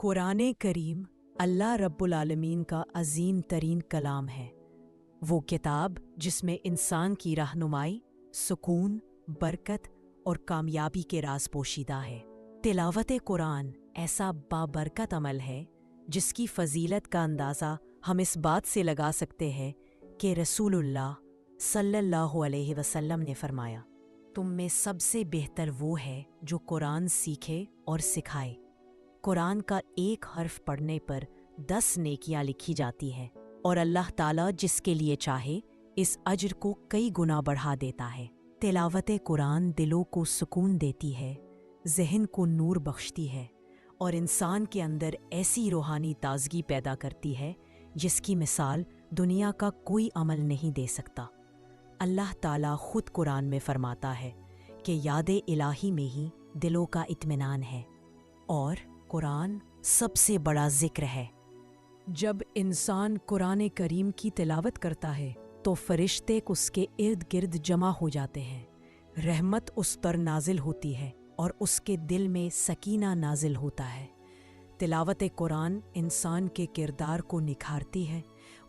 قرآن کریم اللہ رب العالمین کا عظیم ترین کلام ہے۔ وہ کتاب جس میں انسان کی رہنمائی، سکون، برکت اور کامیابی کے راز پوشیدہ ہے۔ تلاوت قرآن ایسا بابرکت عمل ہے جس کی فضیلت کا اندازہ ہم اس بات سے لگا سکتے ہیں کہ رسول اللہ صلی اللہ علیہ وسلم نے فرمایا، تم میں سب سے بہتر وہ ہے جو قرآن سیکھے اور سکھائے۔ قرآن کا ایک حرف پڑھنے پر 10 نیکیاں لکھی جاتی ہے اور اللہ تعالیٰ جس کے لیے چاہے اس اجر کو کئی گنا بڑھا دیتا ہے۔ تلاوت قرآن دلوں کو سکون دیتی ہے، ذہن کو نور بخشتی ہے اور انسان کے اندر ایسی روحانی تازگی پیدا کرتی ہے جس کی مثال دنیا کا کوئی عمل نہیں دے سکتا۔ اللہ تعالیٰ خود قرآن میں فرماتا ہے کہ یاد الہی میں ہی دلوں کا اطمینان ہے، اور قرآن سب سے بڑا ذکر ہے۔ جب انسان قرآن کریم کی تلاوت کرتا ہے تو فرشتے اس کے ارد گرد جمع ہو جاتے ہیں، رحمت اس پر نازل ہوتی ہے اور اس کے دل میں سکینہ نازل ہوتا ہے۔ تلاوت قرآن انسان کے کردار کو نکھارتی ہے،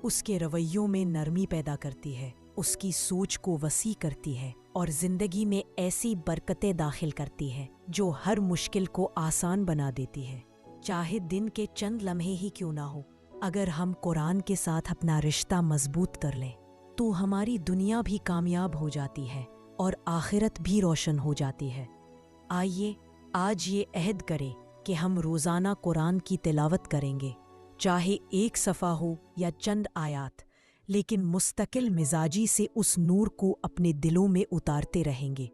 اس کے رویوں میں نرمی پیدا کرتی ہے، اس کی سوچ کو وسیع کرتی ہے اور زندگی میں ایسی برکتیں داخل کرتی ہے جو ہر مشکل کو آسان بنا دیتی ہے۔ چاہے دن کے چند لمحے ہی کیوں نہ ہو، اگر ہم قرآن کے ساتھ اپنا رشتہ مضبوط کر لیں تو ہماری دنیا بھی کامیاب ہو جاتی ہے اور آخرت بھی روشن ہو جاتی ہے۔ آئیے آج یہ عہد کریں کہ ہم روزانہ قرآن کی تلاوت کریں گے، چاہے ایک صفحہ ہو یا چند آیات، لیکن مستقل مزاجی سے اس نور کو اپنے دلوں میں اتارتے رہیں گے۔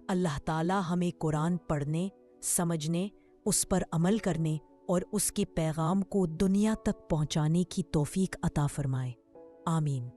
اللہ تعالیٰ ہمیں قرآن پڑھنے، سمجھنے، اس پر عمل کرنے اور اس کے پیغام کو دنیا تک پہنچانے کی توفیق عطا فرمائے۔ آمین۔